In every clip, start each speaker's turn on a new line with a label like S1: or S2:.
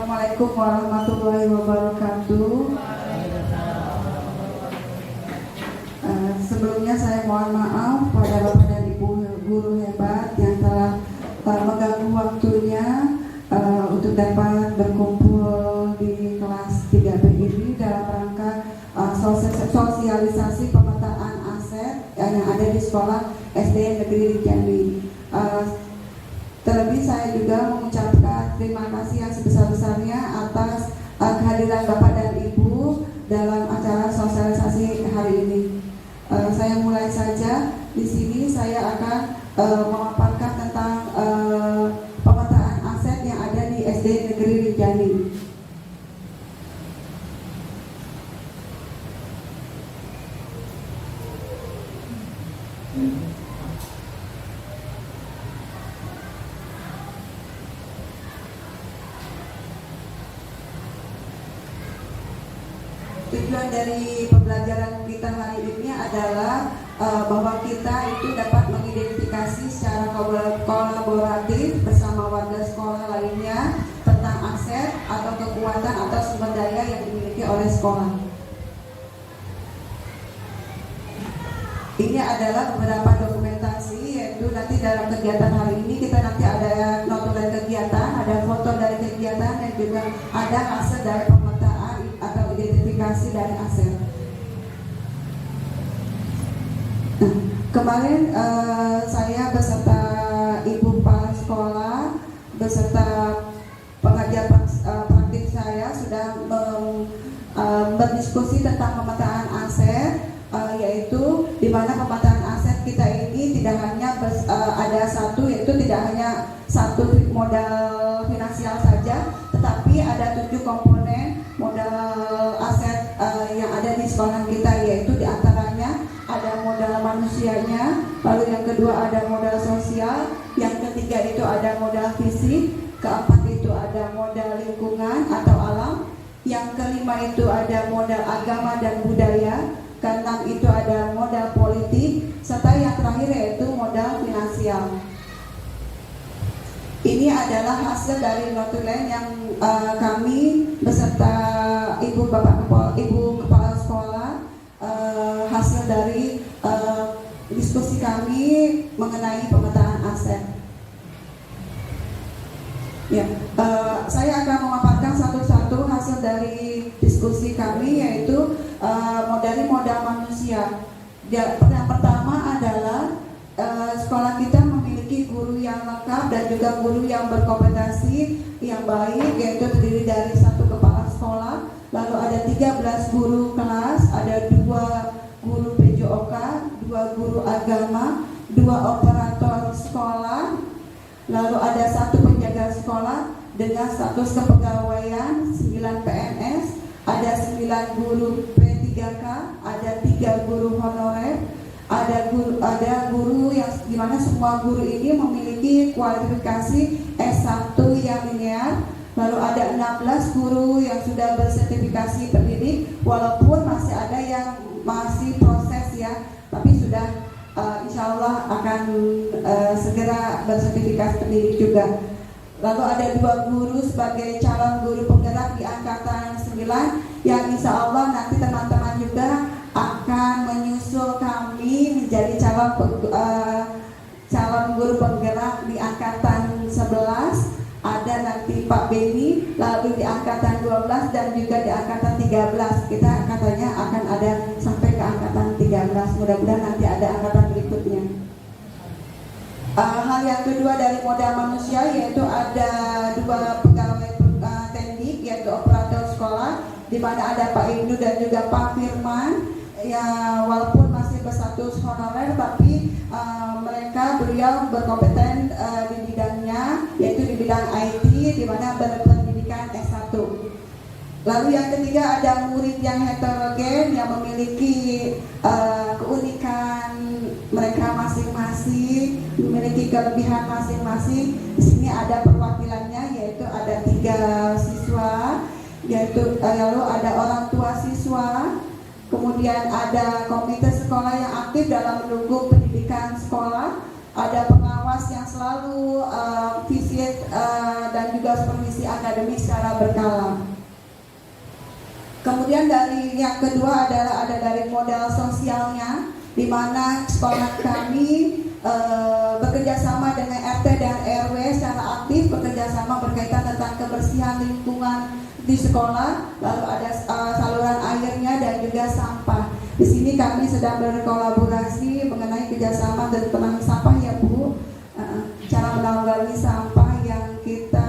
S1: Assalamualaikum warahmatullahi wabarakatuh. Sebelumnya saya mohon maaf pada Bapak dan Ibu guru hebat yang telah mengganggu waktunya untuk dapat berkumpul di kelas 3B ini dalam rangka sosialisasi pemetaan aset yang ada di sekolah SD Negeri Rinjani. Terlebih saya juga mengucapkan terima kasih yang sebesar-besarnya atas kehadiran Bapak dan Ibu dalam acara sosialisasi hari ini. Saya mulai saja. Di sini saya akan memaparkan tentang pemetaan aset yang ada di SD Negeri Rinjani. Tujuan dari pembelajaran kita hari ini adalah bahwa kita itu dapat mengidentifikasi secara kolaboratif bersama warga sekolah lainnya tentang aset atau kekuatan atau sumber daya yang dimiliki oleh sekolah. Ini adalah beberapa dokumentasi, yaitu nanti dalam kegiatan hari ini kita nanti ada notulen kegiatan, ada foto dari kegiatan, dan juga ada hasil dari pemetaan atau identifikasi dari aset. Nah, kemarin saya beserta Ibu Kepala Sekolah beserta pengajar praktik saya sudah berdiskusi tentang pemetaan aset, yaitu di mana pemetaan aset kita ini tidak hanya ada satu, yaitu tidak hanya satu modal finansial saja, tetapi ada 7 komponen modal aset yang ada di sekolah kita, yaitu diantaranya ada modal manusianya, lalu yang kedua ada modal sosial, yang ketiga itu ada modal fisik, keempat itu ada modal lingkungan atau alam, yang kelima itu ada modal agama dan budaya, keenam itu ada modal politik, serta yang terakhir yaitu modal finansial. Ini adalah hasil dari notulen yang kami beserta Ibu Kepala Sekolah, hasil dari diskusi kami mengenai pemetaan aset. Ya, saya akan memaparkan satu-satu hasil dari diskusi kami, yaitu dari modal manusia. Yang pertama adalah sekolah kita memiliki guru yang lengkap dan juga guru yang berkompetensi yang baik, yaitu terdiri dari 1 kepala sekolah, lalu ada 13 guru kelas, ada 2 guru PJOK, 2 guru agama, 2 operator sekolah, lalu ada 1 penjaga sekolah dengan status kepegawaian, 9 PNS, ada 9 guru P3K, ada 3 guru honorer, ada guru yang dimana semua guru ini memiliki kualifikasi S1 yang linear, lalu ada 16 guru yang sudah bersertifikasi pendidik, walaupun masih ada yang masih proses ya, tapi sudah insya Allah akan segera bersertifikasi pendidik juga. Lalu ada 2 guru sebagai calon guru penggerak di angkatan 9 yang insya Allah nanti teman-teman juga akan menyusul kami menjadi calon guru penggerak di angkatan 11. Ada nanti Pak Beni, lalu di angkatan 12 dan juga di angkatan 13. Kita katanya akan ada sampai ke angkatan 13. Mudah-mudahan nanti ada angkatan berikutnya. Hal yang kedua dari modal manusia, yaitu ada 2 pegawai teknik, yaitu operator sekolah, di mana ada Pak Ibnu dan juga Pak Firman. Ya, walaupun masih berstatus honorer, tapi beliau berkompeten di bidangnya, yaitu di bidang IT, di mana berpendidikan S1. Lalu yang ketiga ada murid yang heterogen yang memiliki keunikan mereka masing-masing, memiliki kelebihan masing-masing. Di sini ada perwakilannya, yaitu ada 3 siswa, yaitu lalu ada orang tua siswa, kemudian ada komite sekolah yang aktif dalam mendukung pendidikan sekolah, ada pengawas yang selalu visit dan juga juga supervisi akademik secara berkala. Kemudian dari yang kedua adalah ada dari modal sosialnya, di mana sekolah kami bekerja sama dengan RT dan RW secara aktif, bekerja sama berkaitan tentang kebersihan lingkungan di sekolah, lalu ada saluran airnya dan juga sampah. Di sini kami sedang berkolaborasi mengenai kerjasama dan penanganan sampah ya Bu, cara menanggulangi sampah yang kita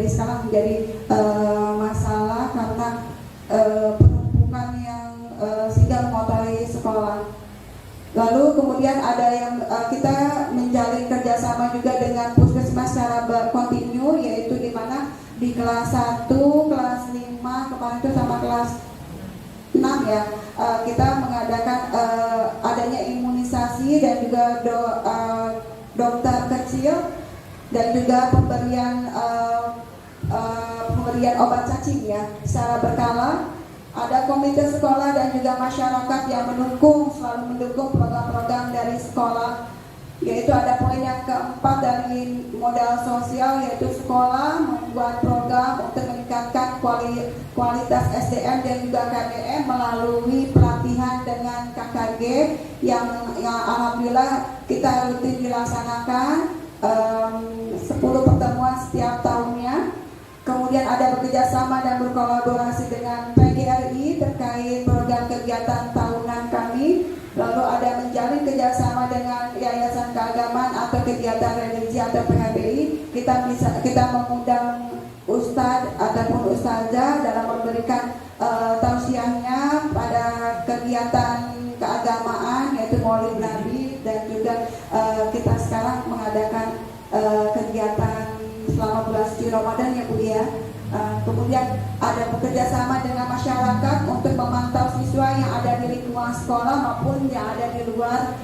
S1: sekarang menjadi masalah karena penumpukan yang sehingga mengotori sekolah. Lalu kemudian ada yang kita menjalin kerjasama juga dengan puskesmas secara kontinu, yaitu di mana di kelas 1, kelas 5 kemarin itu sama kelas 6 ya, kita mengadakan adanya imunisasi dan juga dokter kecil dan juga pemberian obat cacing ya secara berkala. Ada komite sekolah dan juga masyarakat yang selalu mendukung program-program dari sekolah, yaitu ada poin yang keempat dari modal sosial, yaitu sekolah membuat program untuk meningkatkan kualitas SDM dan juga KDM melalui pelatihan dengan KKG yang alhamdulillah kita rutin dilaksanakan 10 pertemuan setiap tahunnya. Kemudian ada bekerjasama dan berkolaborasi dengan PGRI terkait program kegiatan tahunan kami. Lalu ada menjalin kerjasama dengan Yayasan Keagamaan atau kegiatan religi atau PHBI. Kita mengundang ustadz ataupun ustazah dalam memberikan tausiahnya pada kegiatan keagamaan, yaitu Maulid Nabi, dan juga kita sekarang mengadakan kegiatan selama bulan suci Ramadan ya Bu ya. Kemudian ada bekerjasama dengan masyarakat untuk memantau siswa yang ada di lingkungan sekolah maupun yang ada di luar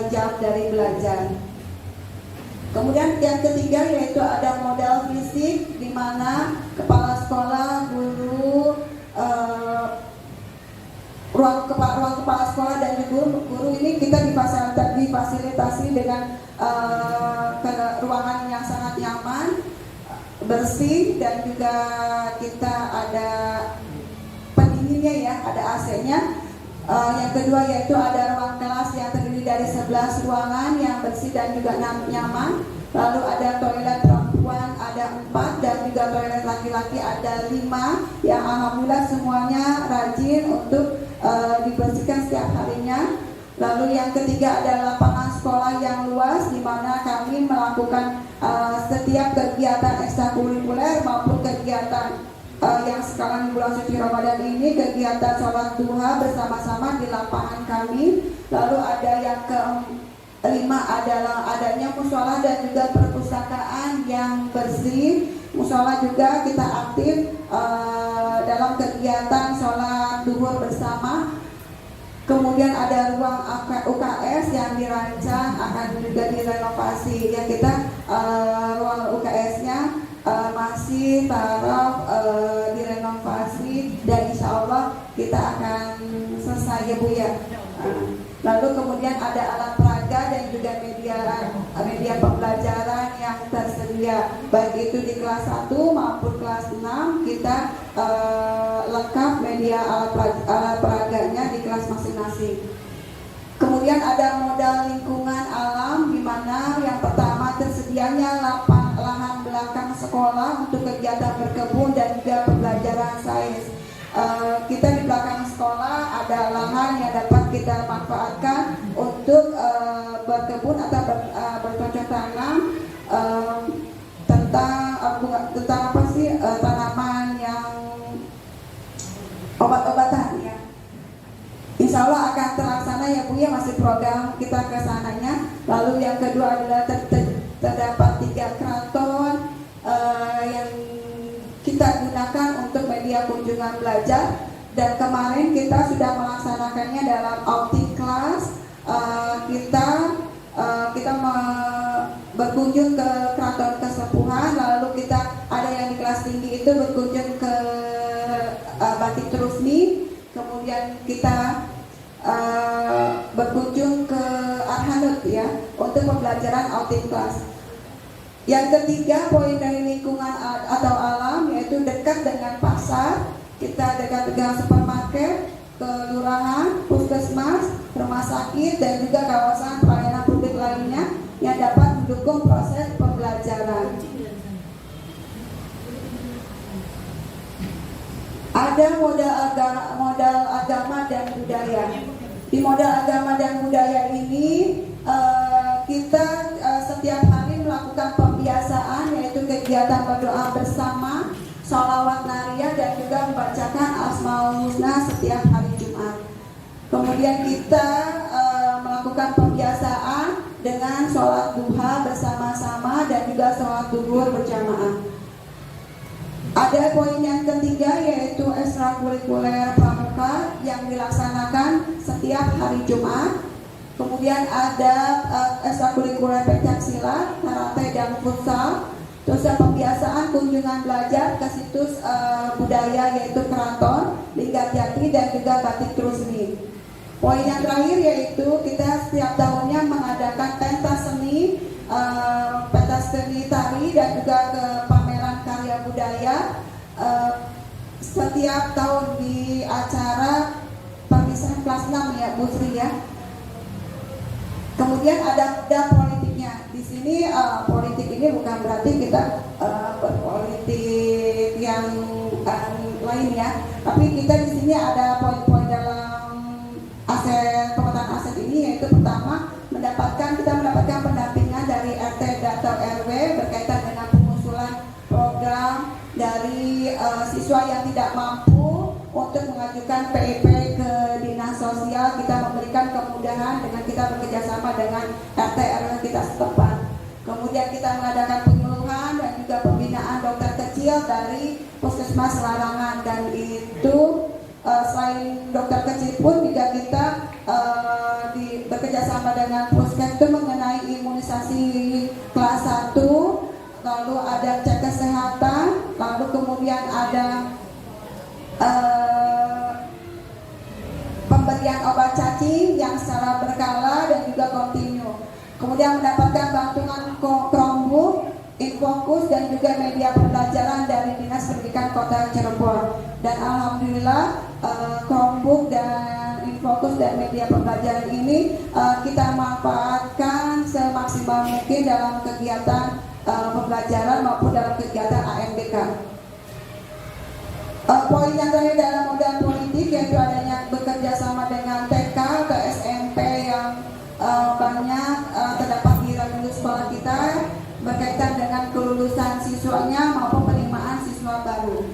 S1: jam dari belajar. Kemudian yang ketiga yaitu ada modal fisik, di mana kepala sekolah, guru, ruang kepala sekolah dan juga guru ini kita difasilitasi dengan ruangan yang sangat nyaman, bersih, dan juga kita ada pendinginnya ya, ada AC-nya. Yang kedua yaitu ada ruang kelas yang terdiri dari 11 ruangan yang bersih dan juga nyaman. Lalu ada toilet perempuan ada 4 dan juga toilet laki-laki ada 5 yang alhamdulillah semuanya rajin untuk dibersihkan setiap harinya. Lalu yang ketiga ada lapangan sekolah yang luas, di mana kami melakukan setiap kegiatan ekstrakurikuler maupun kegiatan yang sekarang di bulan suci Ramadan ini, kegiatan sholat duha bersama-sama di lapangan kami. Lalu ada yang kelima adalah adanya mushola dan juga perpustakaan yang bersih. Mushola juga kita aktif dalam kegiatan sholat duhur bersama. Kemudian ada ruang UKS yang dirancang akan juga direnovasi. Yang kita ruang UKS-nya masih taraf direnovasi dan insya Allah kita akan selesai ya Bu ya. Lalu kemudian ada alat peraga dan juga media pembelajaran yang tersedia, baik itu di kelas 1 maupun kelas 6 kita lengkap media alat peraganya di kelas masing-masing. Kemudian ada modal lingkungan alam, di mana yang pertama tersedianya lahan belakang sekolah untuk kegiatan berkebun dan juga pembelajaran sains. Kita di belakang sekolah ada lahan yang dapat kita manfaatkan untuk berkebun atau bercocok tanam tentang apa sih tanaman yang obat-obatan ya. Insya Allah akan terlaksana ya Bu ya, masih program kita ke sananya. Lalu yang kedua adalah terdapat 3 keraton yang kita gunakan untuk media kunjungan belajar, dan kemarin kita sudah melaksanakannya dalam outing class. Kita berkunjung ke keraton kesepuhan, lalu kita ada yang di kelas tinggi itu berkunjung ke Batik Trusmi, kemudian kita berkunjung ke Arhanut ya untuk pembelajaran outing class. Yang ketiga, poin dari lingkungan atau alam, yaitu dekat dengan pasar. Kita dekat dengan supermarket, kelurahan, puskesmas, rumah sakit, dan juga kawasan pelayanan publik lainnya yang dapat mendukung proses pembelajaran. Ada modal agama dan budaya. Di modal agama dan budaya ini kita setiap hari melakukan pembiasaan, yaitu kegiatan berdoa bersama, sholawat nariyah, dan juga membacakan Asmaul Husna setiap hari Jumat. Kemudian kita melakukan pembiasaan dengan sholat duha bersama-sama dan juga sholat zuhur berjamaah. Ada poin yang ketiga, yaitu ekstrakurikuler pramuka yang dilaksanakan setiap hari Jumat. Kemudian ada ekstrakurikuler pencaksilat, karate, dan futsal. Terus pembiasaan kunjungan belajar ke situs budaya, yaitu Keraton, Linggarjati, dan juga Batik Trusmi. Poin yang terakhir yaitu kita setiap tahunnya mengadakan pentas seni tari dan juga ke pameran karya budaya setiap tahun di acara perpisahan kelas 6 ya Bu Sri ya. Kemudian ada politiknya. Di sini politik ini bukan berarti kita berpolitik yang lain ya, tapi kita di sini ada poin-poin dalam pemetaan aset ini, yaitu pertama kita mendapatkan pendampingan dari RT atau RW berkaitan dengan pengusulan program dari siswa yang tidak mampu untuk mengajukan PIP ke dinas sosial. Kita memberikan kemudahan dengan kita bekerjasama dengan RT RW kita setempat. Kemudian kita mengadakan penyuluhan dan juga pembinaan dokter kecil dari Puskesmas Larangan, dan itu selain dokter kecil pun juga kita bekerja sama dengan Puskes itu mengenai imunisasi kelas 1, lalu ada cek kesehatan, lalu kemudian ada pemberian obat cacing yang secara berkala dan juga kontinu. Kemudian mendapatkan bantuan Chromebook, Infokus, dan juga media pembelajaran dari Dinas Pendidikan Kota Cirebon. Dan alhamdulillah Chromebook dan Infokus dan media pembelajaran ini kita manfaatkan semaksimal mungkin dalam kegiatan pembelajaran maupun dalam kegiatan AMBK. Poin yang terakhir dalam modal politik yaitu adanya bekerja sama dengan TK ke SMP yang banyak terdapat di revenue sekolah kita berkaitan dengan kelulusan siswanya maupun penerimaan siswa baru.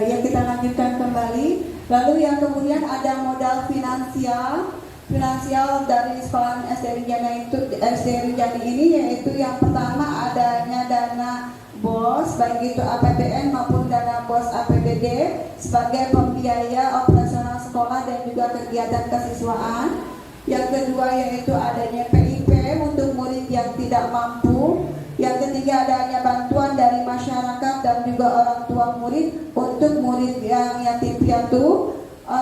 S1: Yang kita lanjutkan kembali. Lalu yang kemudian ada modal finansial dari sekolah SD Rinjani ini, yaitu yang pertama adanya dana BOS baik itu APBN maupun dana BOS APBD sebagai pembiaya operasional sekolah dan juga kegiatan kesiswaan. Yang kedua yaitu adanya PIP untuk murid yang tidak mampu. Yang ketiga adanya bantuan dari masyarakat dan juga orang tua murid untuk murid yang yatim piatu.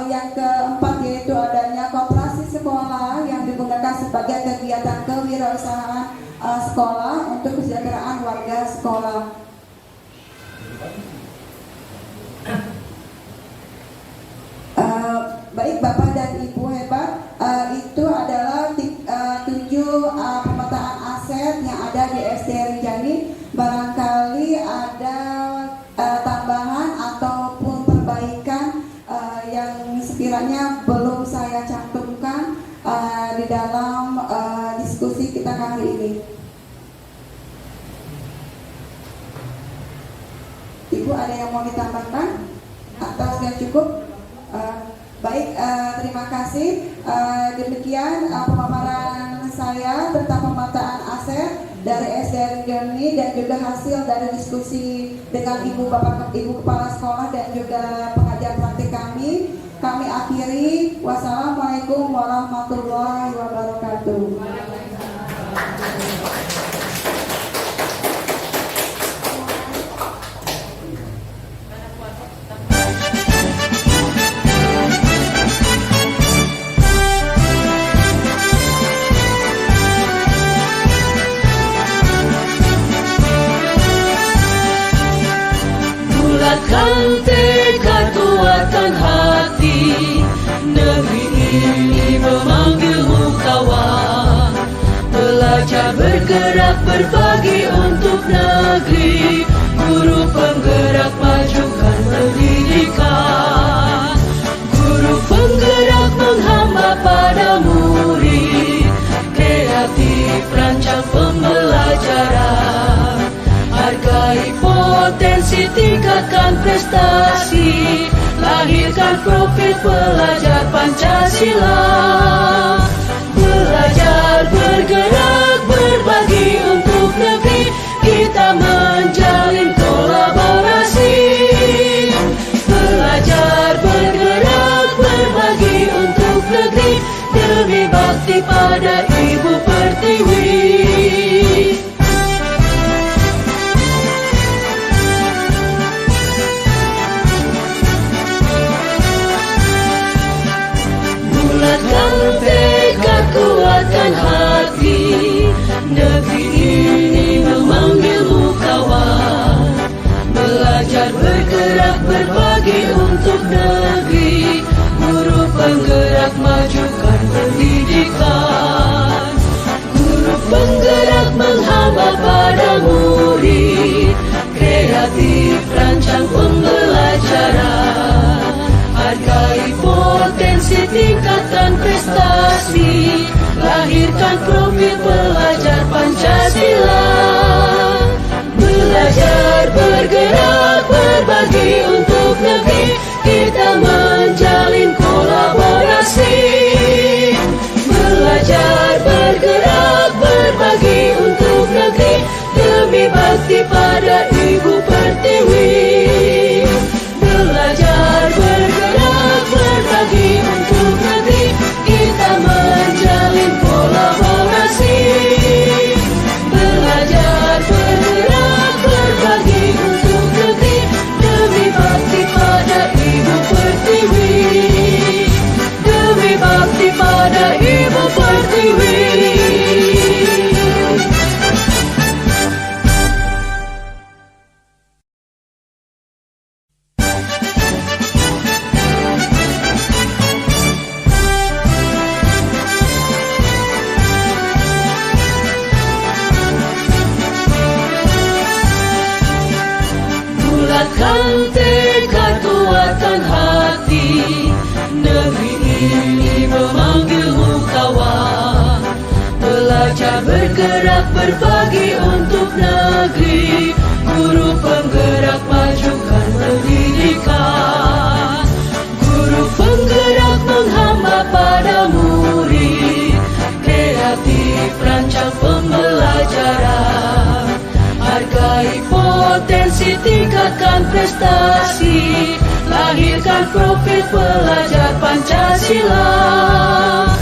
S1: Yang keempat yaitu adanya koperasi sekolah yang digunakan sebagai kegiatan kewirausahaan sekolah untuk kesejahteraan warga sekolah. Baik Bapak dan Ibu hebat, itu adalah 7 pemetaan aset yang ada di SD Rinjani. Barangkali ada tambahan ataupun ada yang mau ditambahkan atau sudah cukup? Baik, terima kasih. Demikian pemaparan saya tentang pemetaan aset dari SDN Joni dan juga hasil dari diskusi dengan Ibu Kepala Sekolah dan juga pengajar praktik kami. Kami akhiri. Wassalamualaikum warahmatullahi wabarakatuh.
S2: Bulatkan tekad, kuatkan hati, negeri ini memanggilmu kawan. Belajar bergerak berbagi untuk negeri, guru penggerak majukan pendidikan. Guru penggerak menghamba pada murid, kreatif rancang pembelajaran. Hargai potensi, tingkatkan prestasi, lahirkan profil pelajar Pancasila. Belajar bergerak berbagi untuk negeri, kita menjalin kolaborasi. Belajar bergerak berbagi untuk negeri, demi bakti pada Ibu Pertiwi. Bulatkan tekad, kuatkan hati, negeri ini memanggilmu kawan. Belajar bergerak berbagi untuk negeri, guru penggerak majukan pendidikan. Guru penggerak menghamba pada murid, kreatif rancang pembelajaran. Hargai potensi, tingkatkan prestasi, lahirkan profil pelajar Pancasila. Belajar bergerak berbagi untuk negeri, kita menjalin kolaborasi. Belajar bergerak berbagi untuk negeri, demi bakti pada Ibu Pertiwi. Belajar bergerak berbagi untuk negeri, kita menjalin kolaborasi. Belajar bergerak berbagi untuk negeri, demi bakti pada Ibu Pertiwi. Demi bakti pada Ibu Pertiwi. Bulatkan tekad, kuatkan hati, negeri ini memanggilmu kawan. Belajar bergerak berbagi untuk negeri, guru penggerak majukan pendidikan. Guru penggerak menghamba pada murid, kreatif rancang pembelajaran. Hargai potensi, tingkatkan prestasi, lahirkan profil pelajar Pancasila.